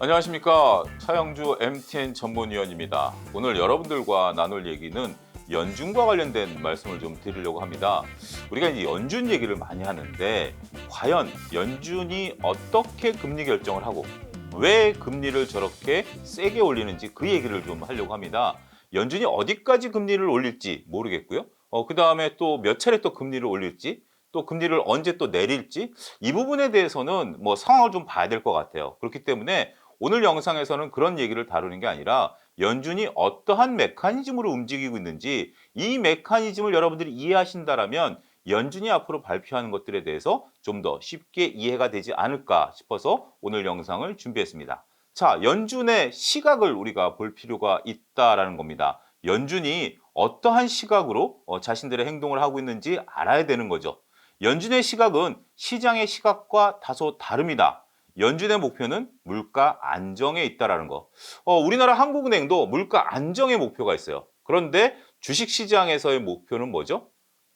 안녕하십니까, 차영주 MTN 전문위원입니다. 오늘 여러분들과 나눌 얘기는 연준과 관련된 말씀을 좀 드리려고 합니다. 우리가 이제 연준 얘기를 많이 하는데 과연 연준이 어떻게 금리 결정을 하고 왜 금리를 저렇게 세게 올리는지 그 얘기를 좀 하려고 합니다. 연준이 어디까지 금리를 올릴지 모르겠고요. 그다음에 또 몇 차례 또 금리를 올릴지, 또 금리를 언제 또 내릴지, 이 부분에 대해서는 뭐 상황을 좀 봐야 될 것 같아요. 그렇기 때문에 오늘 영상에서는 그런 얘기를 다루는 게 아니라 연준이 어떠한 메커니즘으로 움직이고 있는지, 이 메커니즘을 여러분들이 이해하신다라면 연준이 앞으로 발표하는 것들에 대해서 좀 더 쉽게 이해가 되지 않을까 싶어서 오늘 영상을 준비했습니다. 자, 연준의 시각을 우리가 볼 필요가 있다라는 겁니다. 연준이 어떠한 시각으로 자신들의 행동을 하고 있는지 알아야 되는 거죠. 연준의 시각은 시장의 시각과 다소 다릅니다. 연준의 목표는 물가 안정에 있다라는 거. 우리나라 한국은행도 물가 안정의 목표가 있어요. 그런데 주식시장에서의 목표는 뭐죠?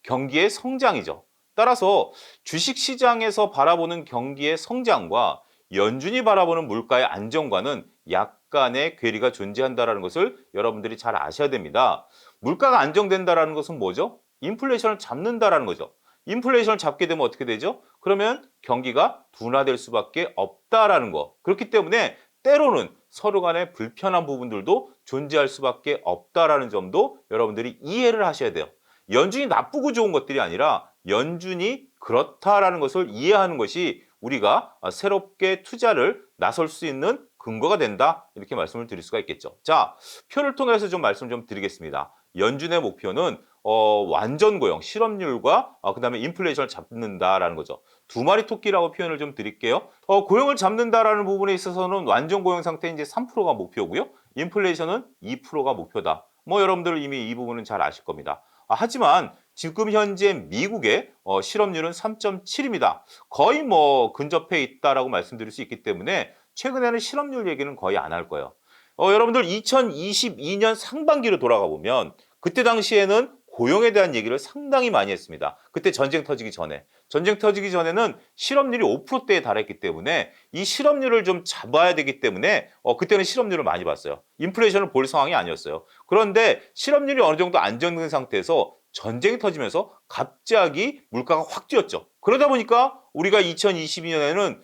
경기의 성장이죠. 따라서 주식시장에서 바라보는 경기의 성장과 연준이 바라보는 물가의 안정과는 약간의 괴리가 존재한다는 것을 여러분들이 잘 아셔야 됩니다. 물가가 안정된다는 것은 뭐죠? 인플레이션을 잡는다는 거죠. 인플레이션을 잡게 되면 어떻게 되죠? 그러면 경기가 둔화될 수밖에 없다라는 거. 그렇기 때문에 때로는 서로 간에 불편한 부분들도 존재할 수밖에 없다라는 점도 여러분들이 이해를 하셔야 돼요. 연준이 나쁘고 좋은 것들이 아니라 연준이 그렇다라는 것을 이해하는 것이 우리가 새롭게 투자를 나설 수 있는 근거가 된다, 이렇게 말씀을 드릴 수가 있겠죠. 자, 표를 통해서 좀 말씀 좀 드리겠습니다. 연준의 목표는 완전 고용, 실업률과 그다음에 인플레이션을 잡는다라는 거죠. 두 마리 토끼라고 표현을 좀 드릴게요. 고용을 잡는다라는 부분에 있어서는 완전 고용 상태 이제 3%가 목표고요. 인플레이션은 2%가 목표다. 뭐 여러분들 이미 이 부분은 잘 아실 겁니다. 하지만 지금 현재 미국의 실업률은 3.7입니다. 거의 뭐 근접해 있다라고 말씀드릴 수 있기 때문에 최근에는 실업률 얘기는 거의 안 할 거예요. 여러분들 2022년 상반기로 돌아가 보면 그때 당시에는 고용에 대한 얘기를 상당히 많이 했습니다. 그때 전쟁 터지기 전에. 전쟁 터지기 전에는 실업률이 5%대에 달했기 때문에 이 실업률을 좀 잡아야 되기 때문에 그때는 실업률을 많이 봤어요. 인플레이션을 볼 상황이 아니었어요. 그런데 실업률이 어느 정도 안정된 상태에서 전쟁이 터지면서 갑자기 물가가 확 뛰었죠. 그러다 보니까 우리가 2022년에는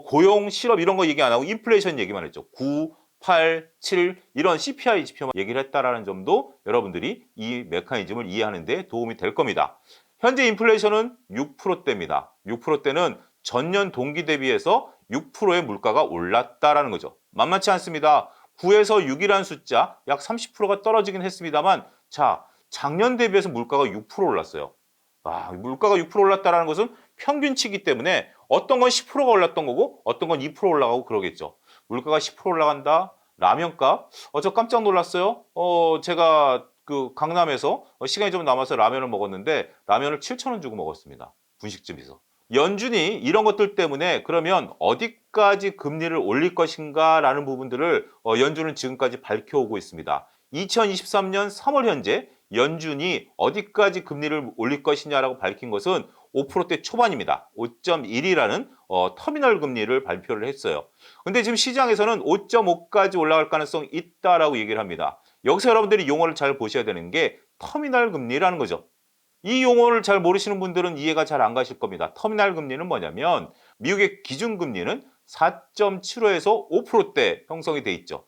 고용, 실업 이런 거 얘기 안 하고 인플레이션 얘기만 했죠. 9, 8, 7 이런 CPI 지표만 얘기를 했다라는 점도 여러분들이 이 메커니즘을 이해하는 데 도움이 될 겁니다. 현재 인플레이션은 6%대입니다. 6%대는 전년 동기 대비해서 6%의 물가가 올랐다라는 거죠. 만만치 않습니다. 9에서 6이라는 숫자 약 30%가 떨어지긴 했습니다만, 자, 작년 대비해서 물가가 6% 올랐어요. 물가가 6% 올랐다는 것은 평균치이기 때문에 어떤 건 10%가 올랐던 거고 어떤 건 2% 올라가고 그러겠죠. 물가가 10% 올라간다. 라면값. 저 깜짝 놀랐어요. 제가 그 강남에서 시간이 좀 남아서 라면을 먹었는데 라면을 7,000원 주고 먹었습니다. 분식집에서. 연준이 이런 것들 때문에 그러면 어디까지 금리를 올릴 것인가라는 부분들을 연준은 지금까지 밝혀오고 있습니다. 2023년 3월 현재 연준이 어디까지 금리를 올릴 것이냐라고 밝힌 것은 5%대 초반입니다. 5.1이라는 터미널 금리를 발표를 했어요. 근데 지금 시장에서는 5.5까지 올라갈 가능성이 있다라고 얘기를 합니다. 여기서 여러분들이 용어를 잘 보셔야 되는 게 터미널 금리라는 거죠. 이 용어를 잘 모르시는 분들은 이해가 잘 안 가실 겁니다. 터미널 금리는 뭐냐면 미국의 기준금리는 4.75에서 5%대 형성이 돼 있죠.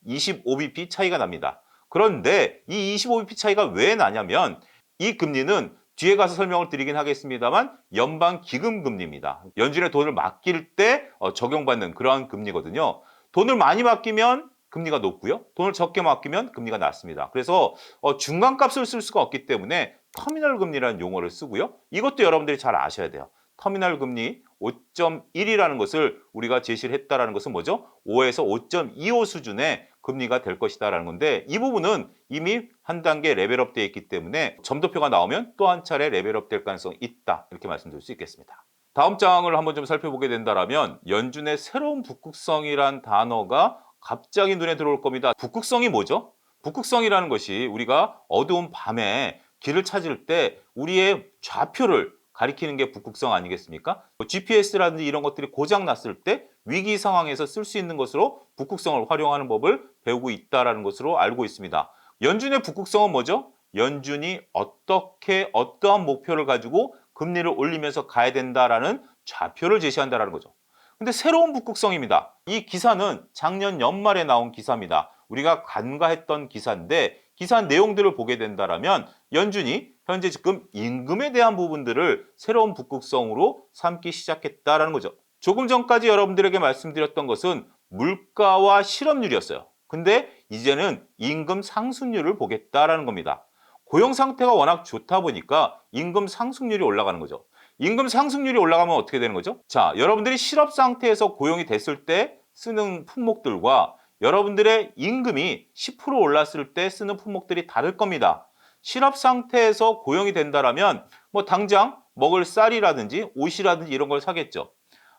25bp 차이가 납니다. 그런데 이 25bp 차이가 왜 나냐면 이 금리는 뒤에 가서 설명을 드리긴 하겠습니다만 연방기금금리입니다. 연준에 돈을 맡길 때 적용받는 그러한 금리거든요. 돈을 많이 맡기면 금리가 높고요. 돈을 적게 맡기면 금리가 낮습니다. 그래서 중간값을 쓸 수가 없기 때문에 터미널 금리라는 용어를 쓰고요. 이것도 여러분들이 잘 아셔야 돼요. 터미널 금리 5.1이라는 것을 우리가 제시를 했다라는 것은 뭐죠? 5에서 5.25 수준의 금리가 될 것이다라는 건데, 이 부분은 이미 한 단계 레벨업 되어 있기 때문에 점도표가 나오면 또 한 차례 레벨업 될 가능성이 있다, 이렇게 말씀드릴 수 있겠습니다. 다음 장을 한번 좀 살펴보게 된다면 연준의 새로운 북극성이란 단어가 갑자기 눈에 들어올 겁니다. 북극성이 뭐죠? 북극성이라는 것이 우리가 어두운 밤에 길을 찾을 때 우리의 좌표를 가리키는 게 북극성 아니겠습니까? GPS라든지 이런 것들이 고장 났을 때 위기 상황에서 쓸 수 있는 것으로 북극성을 활용하는 법을 배우고 있다는 것으로 알고 있습니다. 연준의 북극성은 뭐죠? 연준이 어떻게 어떠한 목표를 가지고 금리를 올리면서 가야 된다라는 좌표를 제시한다는 거죠. 근데 새로운 북극성입니다. 이 기사는 작년 연말에 나온 기사입니다. 우리가 간과했던 기사인데 기사 내용들을 보게 된다면 연준이 현재 지금 임금에 대한 부분들을 새로운 북극성으로 삼기 시작했다는 거죠. 조금 전까지 여러분들에게 말씀드렸던 것은 물가와 실업률이었어요. 근데 이제는 임금 상승률을 보겠다라는 겁니다. 고용 상태가 워낙 좋다 보니까 임금 상승률이 올라가는 거죠. 임금 상승률이 올라가면 어떻게 되는 거죠? 자, 여러분들이 실업 상태에서 고용이 됐을 때 쓰는 품목들과 여러분들의 임금이 10% 올랐을 때 쓰는 품목들이 다를 겁니다. 실업 상태에서 고용이 된다라면 뭐 당장 먹을 쌀이라든지 옷이라든지 이런 걸 사겠죠.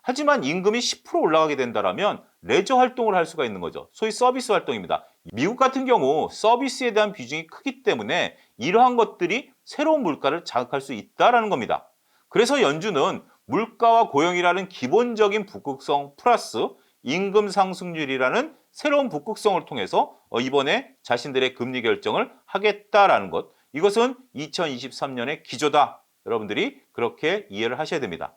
하지만 임금이 10% 올라가게 된다라면 레저 활동을 할 수가 있는 거죠. 소위 서비스 활동입니다. 미국 같은 경우 서비스에 대한 비중이 크기 때문에 이러한 것들이 새로운 물가를 자극할 수 있다는 겁니다. 그래서 연준은 물가와 고용이라는 기본적인 북극성 플러스 임금 상승률이라는 새로운 북극성을 통해서 이번에 자신들의 금리 결정을 하겠다라는 것. 이것은 2023년의 기조다. 여러분들이 그렇게 이해를 하셔야 됩니다.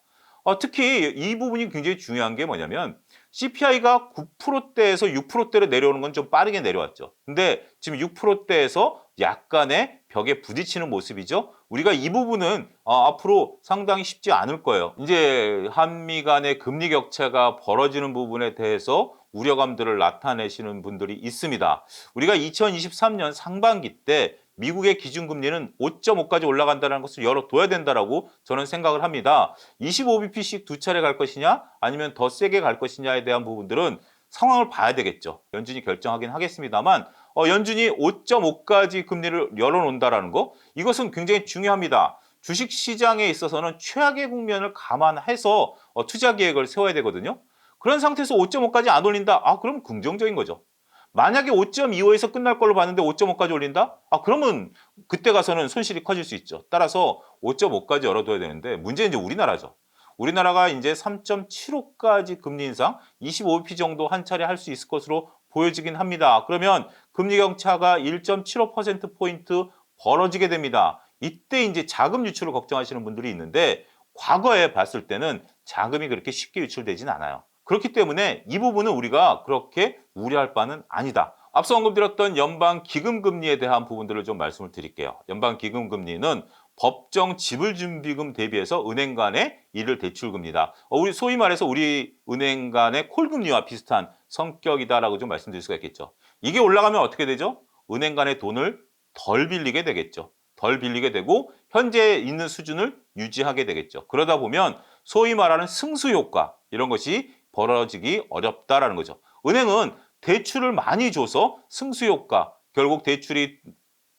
특히 이 부분이 굉장히 중요한 게 뭐냐면 CPI가 9%대에서 6%대로 내려오는 건 좀 빠르게 내려왔죠. 근데 지금 6%대에서 약간의 벽에 부딪히는 모습이죠. 우리가 이 부분은 앞으로 상당히 쉽지 않을 거예요. 이제 한미 간의 금리 격차가 벌어지는 부분에 대해서 우려감들을 나타내시는 분들이 있습니다. 우리가 2023년 상반기 때 미국의 기준금리는 5.5까지 올라간다는 것을 열어둬야 된다라고 저는 생각을 합니다. 25bp씩 두 차례 갈 것이냐 아니면 더 세게 갈 것이냐에 대한 부분들은 상황을 봐야 되겠죠. 연준이 결정하긴 하겠습니다만 연준이 5.5까지 금리를 열어놓는다는 거 이것은 굉장히 중요합니다. 주식시장에 있어서는 최악의 국면을 감안해서 투자 계획을 세워야 되거든요. 그런 상태에서 5.5까지 안 올린다? 그럼 긍정적인 거죠. 만약에 5.25에서 끝날 걸로 봤는데 5.5까지 올린다? 그러면 그때 가서는 손실이 커질 수 있죠. 따라서 5.5까지 열어둬야 되는데 문제는 이제 우리나라죠. 우리나라가 이제 3.75까지 금리 인상 25bp 정도 한 차례 할 수 있을 것으로 보여지긴 합니다. 그러면 금리 격차가 1.75%포인트 벌어지게 됩니다. 이때 이제 자금 유출을 걱정하시는 분들이 있는데 과거에 봤을 때는 자금이 그렇게 쉽게 유출되진 않아요. 그렇기 때문에 이 부분은 우리가 그렇게 우려할 바는 아니다. 앞서 언급드렸던 연방기금금리에 대한 부분들을 좀 말씀을 드릴게요. 연방기금금리는 법정 지불준비금 대비해서 은행 간의 일일 대출금리다. 우리 소위 말해서 우리 은행 간의 콜금리와 비슷한 성격이다라고 좀 말씀드릴 수가 있겠죠. 이게 올라가면 어떻게 되죠? 은행 간의 돈을 덜 빌리게 되겠죠. 덜 빌리게 되고 현재 있는 수준을 유지하게 되겠죠. 그러다 보면 소위 말하는 승수 효과 이런 것이 벌어지기 어렵다라는 거죠. 은행은 대출을 많이 줘서 승수 효과, 결국 대출이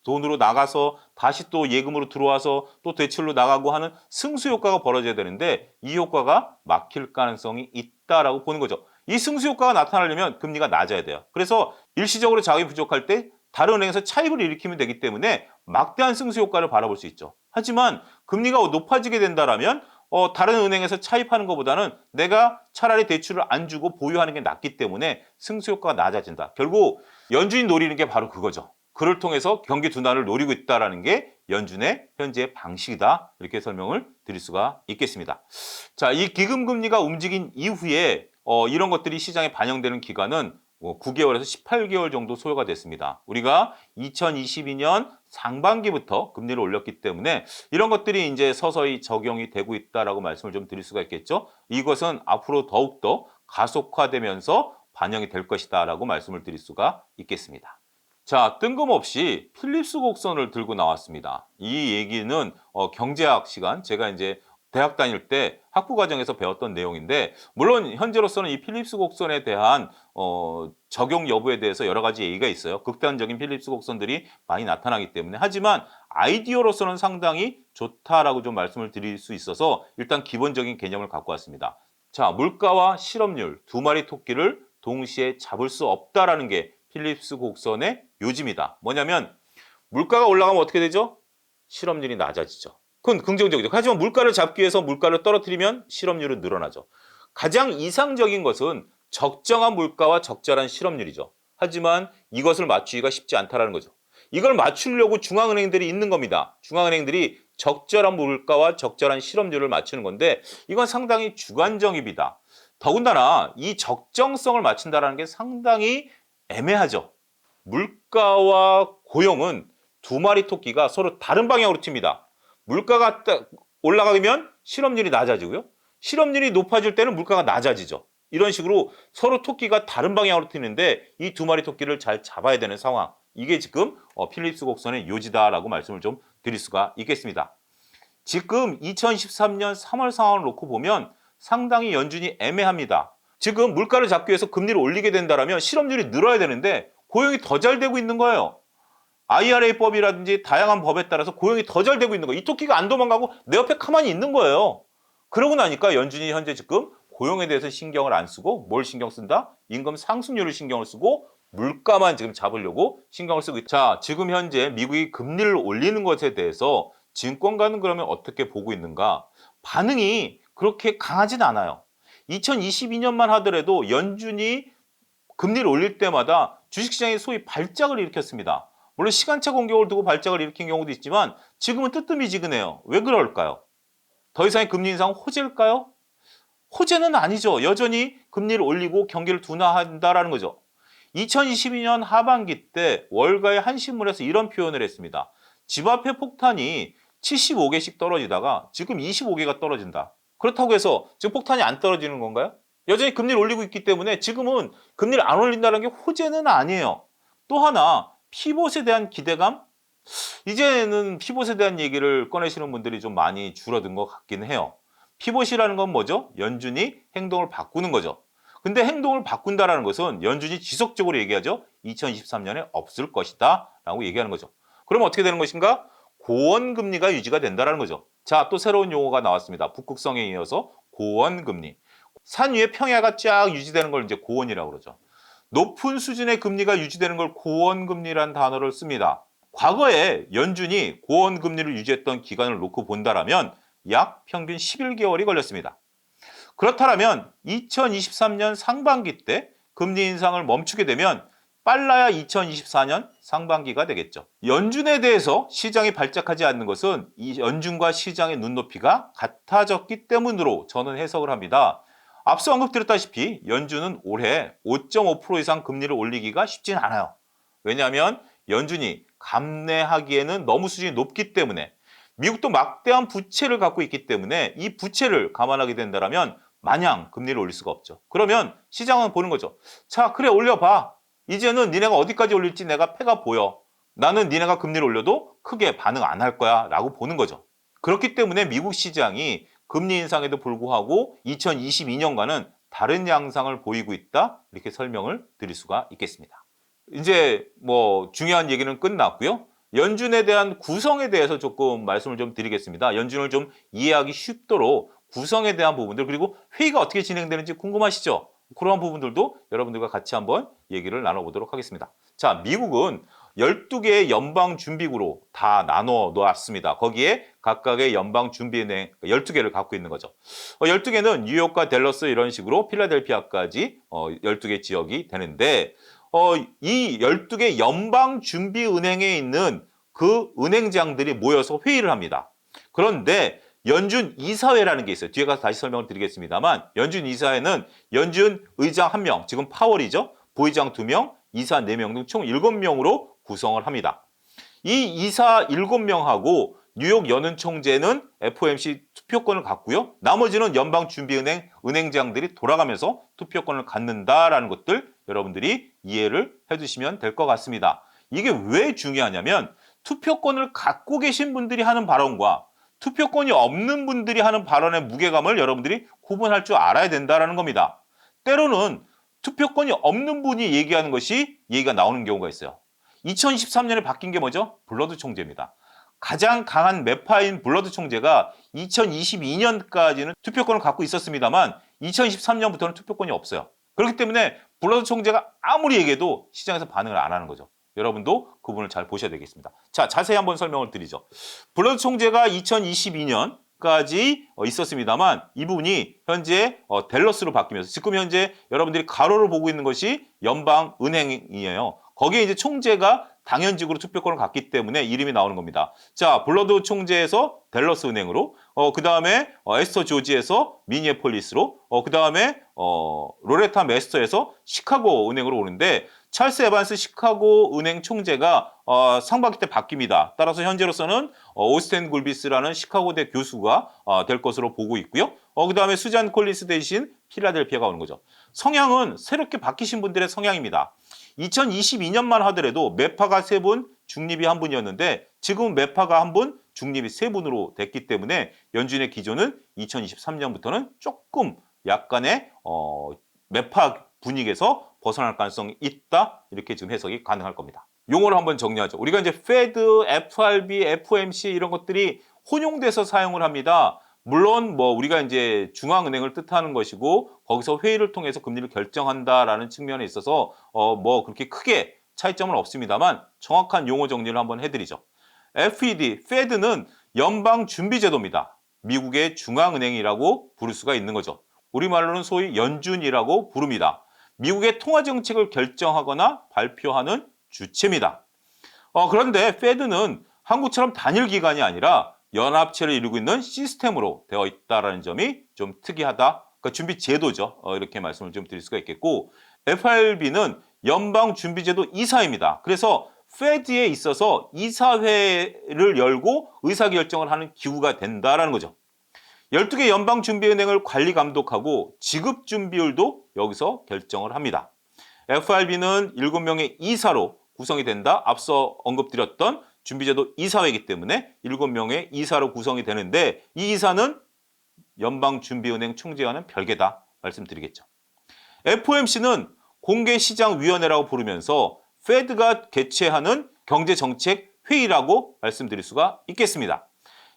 돈으로 나가서 다시 또 예금으로 들어와서 또 대출로 나가고 하는 승수 효과가 벌어져야 되는데 이 효과가 막힐 가능성이 있다라고 보는 거죠. 이 승수 효과가 나타나려면 금리가 낮아야 돼요. 그래서 일시적으로 자금이 부족할 때 다른 은행에서 차입을 일으키면 되기 때문에 막대한 승수 효과를 바라볼 수 있죠. 하지만 금리가 높아지게 된다라면 다른 은행에서 차입하는 것보다는 내가 차라리 대출을 안 주고 보유하는 게 낫기 때문에 승수 효과가 낮아진다. 결국 연준이 노리는 게 바로 그거죠. 그를 통해서 경기 둔화를 노리고 있다는 게 연준의 현재 방식이다. 이렇게 설명을 드릴 수가 있겠습니다. 자, 이 기금금리가 움직인 이후에 이런 것들이 시장에 반영되는 기간은 9개월에서 18개월 정도 소요가 됐습니다. 우리가 2022년 상반기부터 금리를 올렸기 때문에 이런 것들이 이제 서서히 적용이 되고 있다라고 말씀을 좀 드릴 수가 있겠죠. 이것은 앞으로 더욱더 가속화되면서 반영이 될 것이다라고 말씀을 드릴 수가 있겠습니다. 자, 뜬금없이 필립스 곡선을 들고 나왔습니다. 이 얘기는 경제학 시간, 제가 이제 대학 다닐 때 학부 과정에서 배웠던 내용인데 물론 현재로서는 이 필립스 곡선에 대한 적용 여부에 대해서 여러 가지 얘기가 있어요. 극단적인 필립스 곡선들이 많이 나타나기 때문에 하지만 아이디어로서는 상당히 좋다라고 좀 말씀을 드릴 수 있어서 일단 기본적인 개념을 갖고 왔습니다. 자, 물가와 실업률 두 마리 토끼를 동시에 잡을 수 없다라는 게 필립스 곡선의 요지입니다. 뭐냐면 물가가 올라가면 어떻게 되죠? 실업률이 낮아지죠. 그건 긍정적이죠. 하지만 물가를 잡기 위해서 물가를 떨어뜨리면 실업률은 늘어나죠. 가장 이상적인 것은 적정한 물가와 적절한 실업률이죠. 하지만 이것을 맞추기가 쉽지 않다는 거죠. 이걸 맞추려고 중앙은행들이 있는 겁니다. 중앙은행들이 적절한 물가와 적절한 실업률을 맞추는 건데 이건 상당히 주관적입니다. 더군다나 이 적정성을 맞춘다는 게 상당히 애매하죠. 물가와 고용은 두 마리 토끼가 서로 다른 방향으로 튑니다. 물가가 올라가면 실업률이 낮아지고요. 실업률이 높아질 때는 물가가 낮아지죠. 이런 식으로 서로 토끼가 다른 방향으로 튀는데 이 두 마리 토끼를 잘 잡아야 되는 상황. 이게 지금 필립스 곡선의 요지다라고 말씀을 좀 드릴 수가 있겠습니다. 지금 2013년 3월 상황을 놓고 보면 상당히 연준이 애매합니다. 지금 물가를 잡기 위해서 금리를 올리게 된다면 실업률이 늘어야 되는데 고용이 더 잘 되고 있는 거예요. IRA법이라든지 다양한 법에 따라서 고용이 더 잘 되고 있는 거예요. 이 토끼가 안 도망가고 내 옆에 가만히 있는 거예요. 그러고 나니까 연준이 현재 지금 고용에 대해서 신경을 안 쓰고 뭘 신경 쓴다? 임금 상승률을 신경을 쓰고 물가만 지금 잡으려고 신경을 쓰고 있다. 자, 지금 현재 미국이 금리를 올리는 것에 대해서 증권가는 그러면 어떻게 보고 있는가? 반응이 그렇게 강하진 않아요. 2022년만 하더라도 연준이 금리를 올릴 때마다 주식시장이 소위 발작을 일으켰습니다. 물론 시간차 공격을 두고 발작을 일으킨 경우도 있지만 지금은 뜨뜻미지근해요. 왜 그럴까요? 더 이상의 금리 인상은 호재일까요? 호재는 아니죠. 여전히 금리를 올리고 경기를 둔화한다라는 거죠. 2022년 하반기 때 월가의 한 신문에서 이런 표현을 했습니다. 집 앞에 폭탄이 75개씩 떨어지다가 지금 25개가 떨어진다. 그렇다고 해서 지금 폭탄이 안 떨어지는 건가요? 여전히 금리를 올리고 있기 때문에 지금은 금리를 안 올린다는 게 호재는 아니에요. 또 하나 피봇에 대한 기대감? 이제는 피봇에 대한 얘기를 꺼내시는 분들이 좀 많이 줄어든 것 같긴 해요. 피봇이라는 건 뭐죠? 연준이 행동을 바꾸는 거죠. 근데 행동을 바꾼다는 것은 연준이 지속적으로 얘기하죠. 2023년에 없을 것이다 라고 얘기하는 거죠. 그러면 어떻게 되는 것인가? 고원금리가 유지가 된다는 거죠. 자, 또 새로운 용어가 나왔습니다. 북극성에 이어서 고원금리. 산 위에 평야가 쫙 유지되는 걸 이제 고원이라고 그러죠. 높은 수준의 금리가 유지되는 걸 고원금리라는 단어를 씁니다. 과거에 연준이 고원금리를 유지했던 기간을 놓고 본다라면 약 평균 11개월이 걸렸습니다. 그렇다면 2023년 상반기 때 금리 인상을 멈추게 되면 빨라야 2024년 상반기가 되겠죠. 연준에 대해서 시장이 발작하지 않는 것은 이 연준과 시장의 눈높이가 같아졌기 때문으로 저는 해석을 합니다. 앞서 언급드렸다시피 연준은 올해 5.5% 이상 금리를 올리기가 쉽진 않아요. 왜냐하면 연준이 감내하기에는 너무 수준이 높기 때문에 미국도 막대한 부채를 갖고 있기 때문에 이 부채를 감안하게 된다면 마냥 금리를 올릴 수가 없죠. 그러면 시장은 보는 거죠. 자, 그래 올려봐. 이제는 니네가 어디까지 올릴지 내가 패가 보여. 나는 니네가 금리를 올려도 크게 반응 안 할 거야 라고 보는 거죠. 그렇기 때문에 미국 시장이 금리 인상에도 불구하고 2022년과는 다른 양상을 보이고 있다. 이렇게 설명을 드릴 수가 있겠습니다. 이제 뭐 중요한 얘기는 끝났고요. 연준에 대한 구성에 대해서 조금 말씀을 좀 드리겠습니다. 연준을 좀 이해하기 쉽도록 구성에 대한 부분들 그리고 회의가 어떻게 진행되는지 궁금하시죠? 그런 부분들도 여러분들과 같이 한번 얘기를 나눠보도록 하겠습니다. 자, 미국은 12개의 연방준비구로 다 나눠 놓았습니다. 거기에 각각의 연방준비은행 12개를 갖고 있는 거죠. 12개는 뉴욕과 댈러스 이런 식으로 필라델피아까지 12개 지역이 되는데 이 12개 연방준비은행에 있는 그 은행장들이 모여서 회의를 합니다. 그런데 연준 이사회라는 게 있어요. 뒤에 가서 다시 설명을 드리겠습니다만 연준 이사회는 연준 의장 1명, 지금 파월이죠. 부의장 2명, 이사 4명 등 총 7명으로 구성을 합니다. 이 이사 7명하고 뉴욕 연은 총재는 FOMC 투표권을 갖고요. 나머지는 연방준비은행 은행장들이 돌아가면서 투표권을 갖는다라는 것들 여러분들이 이해를 해두시면 될 것 같습니다. 이게 왜 중요하냐면 투표권을 갖고 계신 분들이 하는 발언과 투표권이 없는 분들이 하는 발언의 무게감을 여러분들이 구분할 줄 알아야 된다는 겁니다. 때로는 투표권이 없는 분이 얘기하는 것이 얘기가 나오는 경우가 있어요. 2023년에 바뀐 게 뭐죠? 블러드 총재입니다. 가장 강한 매파인 블러드 총재가 2022년까지는 투표권을 갖고 있었습니다만 2023년부터는 투표권이 없어요. 그렇기 때문에 블러드 총재가 아무리 얘기해도 시장에서 반응을 안 하는 거죠. 여러분도 그 부분을 잘 보셔야 되겠습니다. 자, 자세히 한번 설명을 드리죠. 블러드 총재가 2022년까지 있었습니다만 이 부분이 현재 댈러스로 바뀌면서 지금 현재 여러분들이 가로를 보고 있는 것이 연방은행이에요. 거기에 이제 총재가 당연직으로 투표권을 갖기 때문에 이름이 나오는 겁니다. 자, 블러드 총재에서 댈러스 은행으로, 그 다음에 에스터 조지에서 미니애폴리스로, 그 다음에 로레타 메스터에서 시카고 은행으로 오는데 찰스 에반스 시카고 은행 총재가 상반기 때 바뀝니다. 따라서 현재로서는 오스텐 굴비스라는 시카고대 교수가 될 것으로 보고 있고요. 그 다음에 수잔 콜린스 대신 필라델피아가 오는 거죠. 성향은 새롭게 바뀌신 분들의 성향입니다. 2022년만 하더라도 매파가 3분, 중립이 1분이었는데 지금 매파가 1분, 중립이 3분으로 됐기 때문에 연준의 기조는 2023년부터는 조금 약간의 매파 분위기에서 벗어날 가능성이 있다. 이렇게 지금 해석이 가능할 겁니다. 용어를 한번 정리하죠. 우리가 이제 Fed, FRB, FOMC 이런 것들이 혼용돼서 사용을 합니다. 물론 우리가 이제 중앙은행을 뜻하는 것이고 거기서 회의를 통해서 금리를 결정한다라는 측면에 있어서 그렇게 크게 차이점은 없습니다만 정확한 용어 정리를 한번 해드리죠. FED, Fed는 연방준비제도입니다. 미국의 중앙은행이라고 부를 수가 있는 거죠. 우리말로는 소위 연준이라고 부릅니다. 미국의 통화정책을 결정하거나 발표하는 주체입니다. 그런데 Fed는 한국처럼 단일 기관이 아니라 연합체를 이루고 있는 시스템으로 되어 있다는 점이 좀 특이하다. 그러니까 준비 제도죠. 이렇게 말씀을 좀 드릴 수가 있겠고, FRB는 연방준비제도 이사입니다. 그래서 Fed에 있어서 이사회를 열고 의사결정을 하는 기구가 된다는 거죠. 12개 연방준비은행을 관리 감독하고 지급준비율도 여기서 결정을 합니다. FRB는 7명의 이사로 구성이 된다. 앞서 언급드렸던 준비제도 이사회이기 때문에 7명의 이사로 구성이 되는데 이 이사는 연방준비은행 총재와는 별개다 말씀드리겠죠. FOMC는 공개시장위원회라고 부르면서 Fed가 개최하는 경제정책회의라고 말씀드릴 수가 있겠습니다.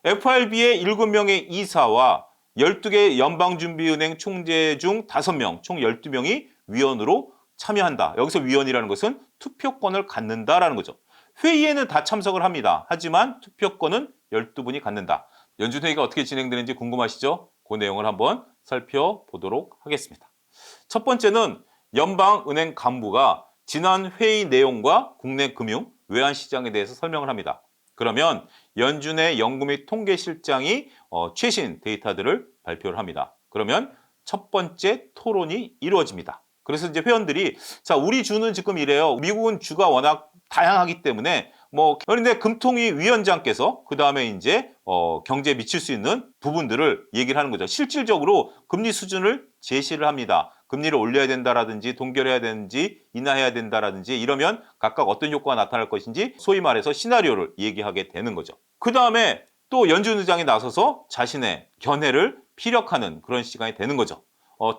FRB의 7명의 이사와 12개 연방준비은행 총재 중 5명, 총 12명이 위원으로 참여한다. 여기서 위원이라는 것은 투표권을 갖는다라는 거죠. 회의에는 다 참석을 합니다. 하지만 투표권은 12분이 갖는다. 연준회의가 어떻게 진행되는지 궁금하시죠? 그 내용을 한번 살펴보도록 하겠습니다. 첫 번째는 연방은행 간부가 지난 회의 내용과 국내 금융, 외환시장에 대해서 설명을 합니다. 그러면 연준의 연구 및 통계실장이 최신 데이터들을 발표를 합니다. 그러면 첫 번째 토론이 이루어집니다. 그래서 이제 회원들이 자, 우리 주는 지금 이래요. 미국은 주가 워낙 다양하기 때문에 그런데 금통위 위원장께서 그 다음에 이제 경제에 미칠 수 있는 부분들을 얘기를 하는 거죠. 실질적으로 금리 수준을 제시를 합니다. 금리를 올려야 된다라든지 동결해야 되는지 인하해야 된다라든지 이러면 각각 어떤 효과가 나타날 것인지 소위 말해서 시나리오를 얘기하게 되는 거죠. 그 다음에 또 연준 의장이 나서서 자신의 견해를 피력하는 그런 시간이 되는 거죠.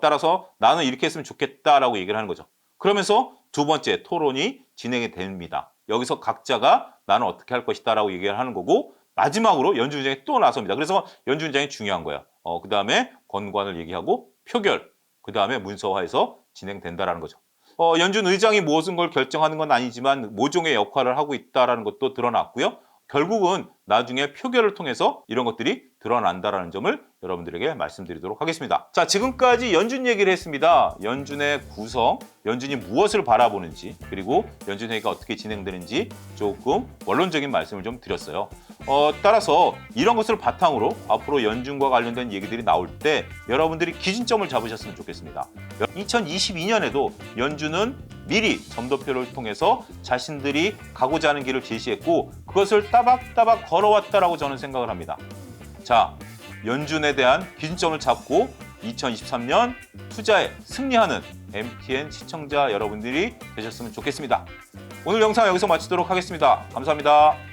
따라서 나는 이렇게 했으면 좋겠다라고 얘기를 하는 거죠. 그러면서 두 번째 토론이 진행이 됩니다. 여기서 각자가 나는 어떻게 할 것이다 라고 얘기를 하는 거고 마지막으로 연준 의장이 또 나섭니다. 그래서 연준 의장이 중요한 거예요. 그 다음에 권고안을 얘기하고 표결, 그 다음에 문서화해서 진행된다라는 거죠. 연준 의장이 모든 걸 결정하는 건 아니지만 모종의 역할을 하고 있다는 것도 드러났고요. 결국은 나중에 표결을 통해서 이런 것들이 드러난다는 점을 여러분들에게 말씀드리도록 하겠습니다. 자, 지금까지 연준 얘기를 했습니다. 연준의 구성, 연준이 무엇을 바라보는지, 그리고 연준 회의가 어떻게 진행되는지 조금 원론적인 말씀을 좀 드렸어요. 따라서 이런 것을 바탕으로 앞으로 연준과 관련된 얘기들이 나올 때 여러분들이 기준점을 잡으셨으면 좋겠습니다. 2022년에도 연준은 미리 점도표를 통해서 자신들이 가고자 하는 길을 제시했고 그것을 따박따박 걸어왔다라고 저는 생각을 합니다. 자, 연준에 대한 기준점을 잡고 2023년 투자에 승리하는 MTN 시청자 여러분들이 되셨으면 좋겠습니다. 오늘 영상 여기서 마치도록 하겠습니다. 감사합니다.